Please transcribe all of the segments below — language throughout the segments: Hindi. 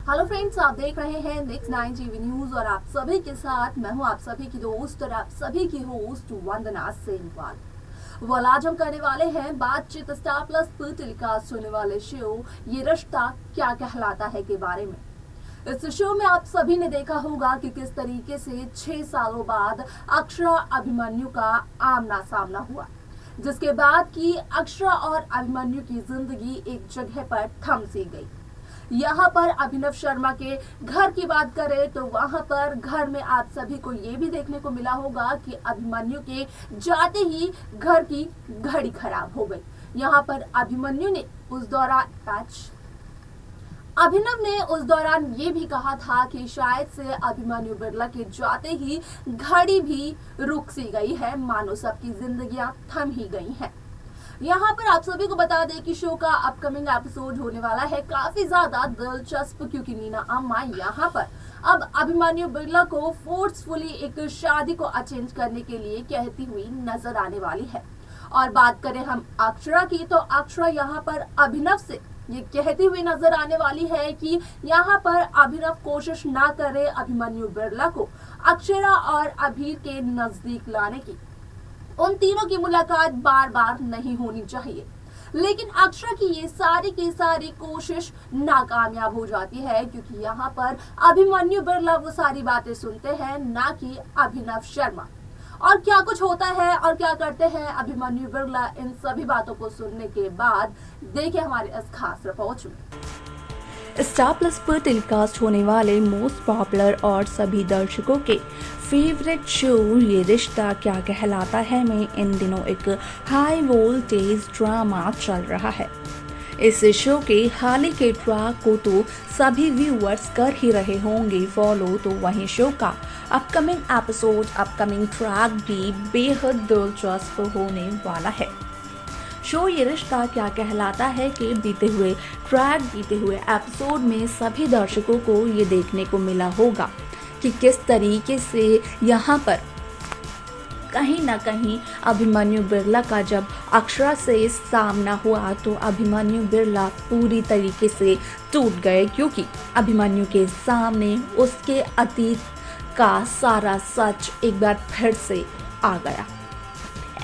हेलो फ्रेंड्स, आप देख रहे हैं नेक्स्ट 9 टीवी न्यूज और आप सभी के साथ मैं हूं आप सभी की दोस्त और आप सभी की होस्ट वंदना सेनवाल। आज हम करने वाले हैं बातचीत स्टार प्लस पर टेलीकास्ट होने वाले शो ये रिश्ता क्या कहलाता है के बारे में। इस शो में आप सभी ने देखा होगा कि किस तरीके से 6 सालों बाद अक्षरा अभिमन्यु का आमना सामना हुआ, जिसके बाद की अक्षरा और अभिमन्यु की जिंदगी एक जगह पर थम सी गई। यहाँ पर अभिनव शर्मा के घर की बात करें तो वहां पर घर में आप सभी को ये भी देखने को मिला होगा कि अभिमन्यु के जाते ही घर की घड़ी खराब हो गई। यहाँ पर अभिमन्यु ने अभिनव ने उस दौरान ये भी कहा था कि शायद से अभिमन्यु बिरला के जाते ही घड़ी भी रुक सी गई है, मानो सबकी जिंदगियां थम ही गई हैं। यहाँ पर आप सभी को बता दें कि शो का अपकमिंग एपिसोड होने वाला है काफी ज्यादा दिलचस्प, क्योंकि नीना अम्मा यहाँ पर अब अभिमन्यु बिरला को फोर्सफुली एक शादी को अटेंड करने के लिए कहती हुई नजर आने वाली है। और बात करें हम अक्षरा की तो अक्षरा यहाँ पर अभिनव से ये कहती हुई नजर आने वाली है कि यहाँ पर अभिनव कोशिश ना करे अभिमन्यु बिरला को अक्षरा और अभीर के नजदीक लाने की। उन तीनों की मुलाकात बार बार नहीं होनी चाहिए, लेकिन अक्षरा की ये सारी की सारी कोशिश नाकामयाब हो जाती है, क्योंकि यहाँ पर अभिमन्यु बिरला वो सारी बातें सुनते हैं, ना कि अभिनव शर्मा। और क्या कुछ होता है और क्या करते हैं अभिमन्यु बिरला इन सभी बातों को सुनने के बाद, देखिए हमारे इस खास रिपोर्ट में। स्टार प्लस पर टेलीकास्ट होने वाले मोस्ट पॉपुलर और सभी दर्शकों के फेवरेट शो ये रिश्ता क्या कहलाता है में इन दिनों एक हाई वोल्टेज ड्रामा चल रहा है। इस शो के हाल ही के ट्रैक को तो सभी व्यूअर्स कर ही रहे होंगे फॉलो, तो वहीं शो का अपकमिंग एपिसोड अपकमिंग ट्रैक भी बेहद दिलचस्प होने वाला है। शो ये रिश्ता क्या कहलाता है कि बीते हुए एपिसोड में सभी दर्शकों को ये देखने को मिला होगा कि किस तरीके से यहाँ पर कहीं ना कहीं अभिमन्यु बिरला का जब अक्षरा से सामना हुआ तो अभिमन्यु बिरला पूरी तरीके से टूट गए, क्योंकि अभिमन्यु के सामने उसके अतीत का सारा सच एक बार फिर से आ गया।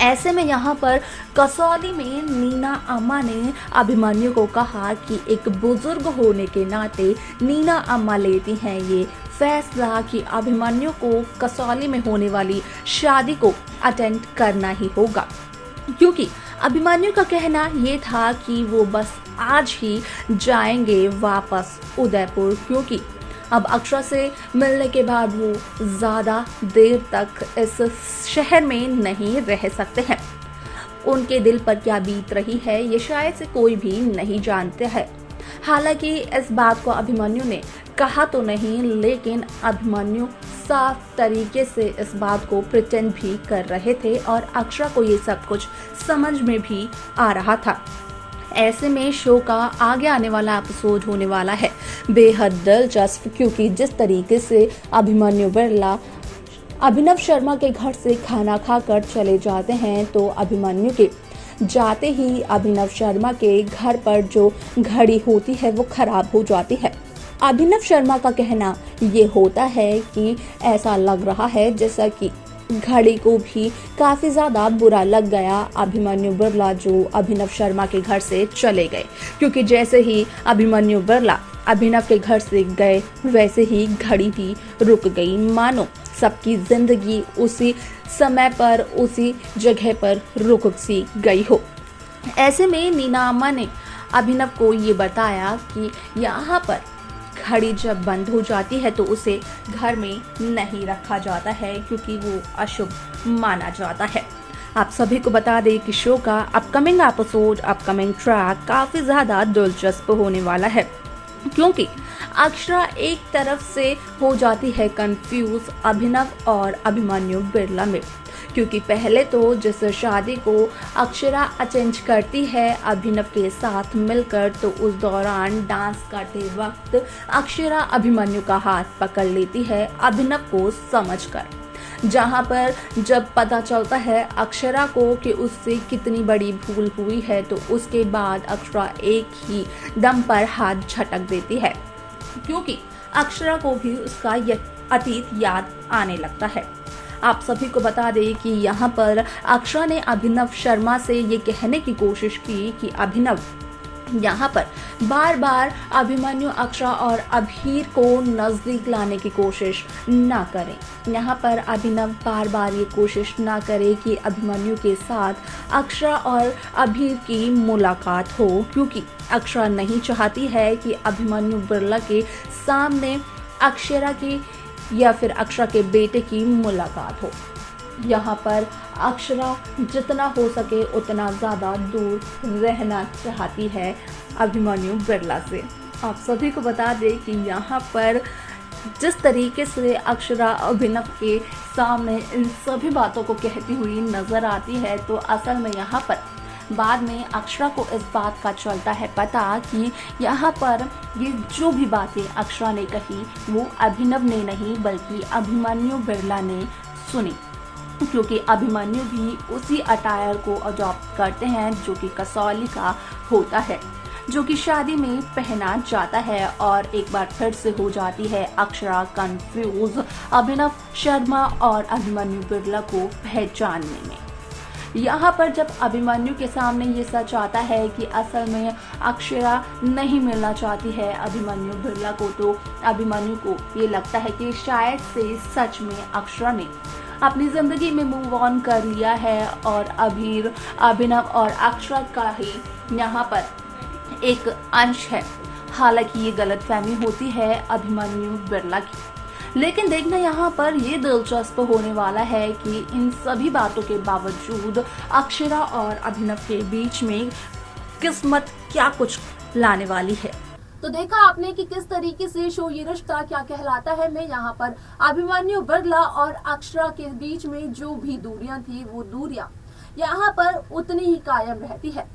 ऐसे में यहाँ पर कसौली में नीना अम्मा ने अभिमन्यु को कहा कि एक बुजुर्ग होने के नाते नीना अम्मा लेती हैं ये फैसला कि अभिमन्यु को कसौली में होने वाली शादी को अटेंड करना ही होगा, क्योंकि अभिमन्यु का कहना ये था कि वो बस आज ही जाएंगे वापस उदयपुर, क्योंकि अब अक्षरा से मिलने के बाद वो ज़्यादा देर तक इस शहर में नहीं रह सकते हैं। उनके दिल पर क्या बीत रही है ये शायद से कोई भी नहीं जानते हैं। हालांकि इस बात को अभिमन्यु ने कहा तो नहीं, लेकिन अभिमन्यु साफ तरीके से इस बात को प्रिटेंड भी कर रहे थे और अक्षरा को ये सब कुछ समझ में भी आ रहा था। ऐसे में शो का आगे आने वाला एपिसोड होने वाला है बेहद दिलचस्प, क्योंकि जिस तरीके से अभिमन्यु बिरला अभिनव शर्मा के घर से खाना खाकर चले जाते हैं तो अभिमन्यु के जाते ही अभिनव शर्मा के घर पर जो घड़ी होती है वो खराब हो जाती है। अभिनव शर्मा का कहना ये होता है कि ऐसा लग रहा है जैसा कि घड़ी को भी काफी ज्यादा बुरा लग गया अभिमन्यु बिरला जो अभिनव शर्मा के घर से चले गए, क्योंकि जैसे ही अभिमन्यु बिरला अभिनव के घर से गए वैसे ही घड़ी भी रुक गई, मानो सबकी जिंदगी उसी समय पर उसी जगह पर रुक सी गई हो। ऐसे में नीना अम्मा ने अभिनव को ये बताया कि यहाँ पर घड़ी जब बंद हो जाती है तो उसे घर में नहीं रखा जाता है, क्योंकि वो अशुभ माना जाता है। आप सभी को बता दें कि शो का अपकमिंग एपिसोड अपकमिंग ट्रैक काफ़ी ज़्यादा दिलचस्प होने वाला है, क्योंकि अक्षरा एक तरफ से हो जाती है कंफ्यूज अभिनव और अभिमन्यु बिरला में, क्योंकि पहले तो जिस शादी को अक्षरा अटेंड करती है अभिनव के साथ मिलकर, तो उस दौरान डांस करते वक्त अक्षरा अभिमन्यु का हाथ पकड़ लेती है अभिनव को समझकर, जहां पर जब पता चलता है अक्षरा को कि उससे कितनी बड़ी भूल हुई है तो उसके बाद अक्षरा एक ही दम पर हाथ झटक देती है। क्योंकि अक्षरा को भी उसका अतीत याद आने लगता है। आप सभी को बता दें कि यहाँ पर अक्षरा ने अभिनव शर्मा से ये कहने की कोशिश की कि अभिनव यहाँ पर बार बार अभिमन्यु, अक्षरा और अभीर को नजदीक लाने की कोशिश ना करें। यहाँ पर अभिनव बार बार ये कोशिश ना करे कि अभिमन्यु के साथ अक्षरा और अभीर की मुलाकात हो, क्योंकि अक्षरा नहीं चाहती है कि अभिमन्यु बिरला के सामने अक्षरा की या फिर अक्षरा के बेटे की मुलाकात हो। यहाँ पर अक्षरा जितना हो सके उतना ज़्यादा दूर रहना चाहती है अभिमन्यु बिरला से। आप सभी को बता दें कि यहाँ पर जिस तरीके से अक्षरा अभिनव के सामने इन सभी बातों को कहती हुई नज़र आती है, तो असल में यहाँ पर बाद में अक्षरा को इस बात का चलता है पता कि यहाँ पर ये जो भी बातें अक्षरा ने कही वो अभिनव ने नहीं बल्कि अभिमन्यु बिरला ने सुनी, क्योंकि अभिमन्यु भी उसी अटायर को अडॉप्ट करते हैं जो कि कसौली का होता है, जो कि शादी में पहना जाता है। और एक बार फिर से हो जाती है अक्षरा कंफ्यूज अभिनव शर्मा और अभिमन्यु बिरला को पहचानने में। यहाँ पर जब अभिमन्यु के सामने ये सच आता है कि असल में अक्षरा नहीं मिलना चाहती है अभिमन्यु बिरला को, तो अभिमन्यु को ये लगता है कि शायद से सच में अक्षरा ने अपनी जिंदगी में मूव ऑन कर लिया है और अभीर, अभिनव और अक्षरा का ही यहाँ पर एक अंश है। हालांकि ये गलतफहमी होती है अभिमन्यु बिरला की, लेकिन देखना यहाँ पर ये दिलचस्प होने वाला है कि इन सभी बातों के बावजूद अक्षरा और अभिनव के बीच में किस्मत क्या कुछ लाने वाली है। तो देखा आपने कि किस तरीके से शो ये रिश्ता क्या कहलाता है में यहाँ पर अभिमन्यु बिरला और अक्षरा के बीच में जो भी दूरियां थी वो दूरियां यहाँ पर उतनी ही कायम रहती है।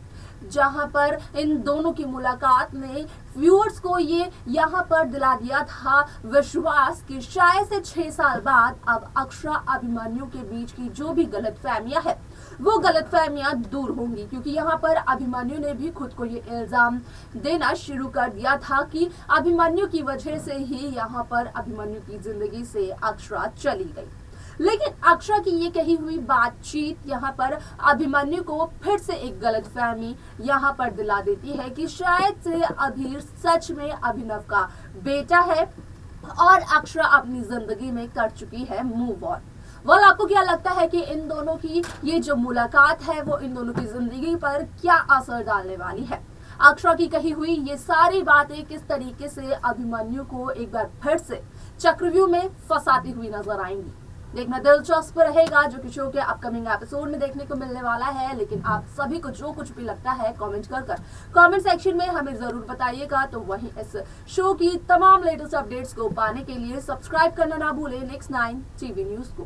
जहां पर इन दोनों की मुलाकात ने व्यूअर्स को ये यहाँ पर दिला दिया था विश्वास कि शायद से 6 साल बाद अब अक्षरा अभिमन्यु के बीच की जो भी गलतफहमियां है वो गलतफहमियां दूर होंगी, क्योंकि यहाँ पर अभिमन्यु ने भी खुद को ये इल्जाम देना शुरू कर दिया था कि अभिमन्यु की वजह से ही यहाँ पर अभिमन्यु की जिंदगी से अक्षरा चली गई। लेकिन अक्षरा की ये कही हुई बातचीत यहाँ पर अभिमन्यु को फिर से एक गलतफहमी यहाँ पर दिला देती है कि शायद से अभीर सच में अभिनव का बेटा है और अक्षरा अपनी जिंदगी में कर चुकी है मूव ऑन। वेल, आपको क्या लगता है कि इन दोनों की ये जो मुलाकात है वो इन दोनों की जिंदगी पर क्या असर डालने वाली है? अक्षरा की कही हुई ये सारी बातें किस तरीके से अभिमन्यु को एक बार फिर से चक्रव्यूह में फंसाती हुई नजर आएंगी? देखना दिलचस्प रहेगा, जो कि शो के अपकमिंग एपिसोड में देखने को मिलने वाला है। लेकिन आप सभी को जो कुछ भी लगता है कमेंट कर कमेंट सेक्शन में हमें जरूर बताइएगा। तो वहीं इस शो की तमाम लेटेस्ट अपडेट्स को पाने के लिए सब्सक्राइब करना ना भूलें नेक्स्ट 9 टीवी न्यूज को।